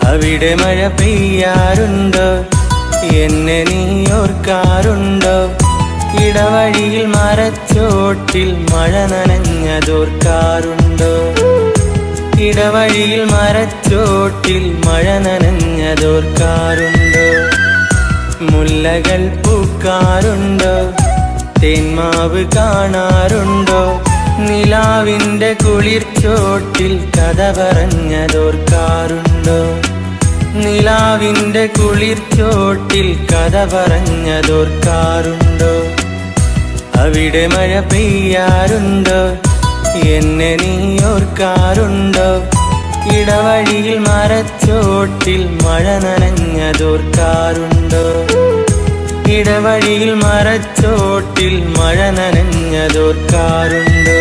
അവിടെ മഴ പെയ്യാറുണ്ടോ? എന്നെ നീ ഓർക്കാറുണ്ടോ? ഇടവഴിയിൽ മരച്ചോട്ടിൽ മഴ നനഞ്ഞതോർക്കാറുണ്ടോ? ഇടവഴിയിൽ മരച്ചോട്ടിൽ മഴ നനഞ്ഞതോർക്കാറുണ്ടോ? മുല്ലകൾ പൂക്കാറുണ്ടോ? തേന്മാവ് കാണാറുണ്ടോ? നിലാവിൻ്റെ കുളിർച്ചോട്ടിൽ കഥ പറഞ്ഞതോർക്കാറുണ്ടോ? നിലാവിൻ്റെ കുളിർച്ചോട്ടിൽ കഥ പറഞ്ഞതോർക്കാറുണ്ടോ? അവിടെ മഴ പെയ്യാറുണ്ടോ? എന്നെ നീ ഓർക്കാറുണ്ടോ? ഇടവഴിയിൽ മരച്ചോട്ടിൽ മഴ നനഞ്ഞതോർക്കാറുണ്ടോ? ഇടവഴിയിൽ മരച്ചോട്ടിൽ മഴ നനഞ്ഞതോർക്കാറുണ്ടോ?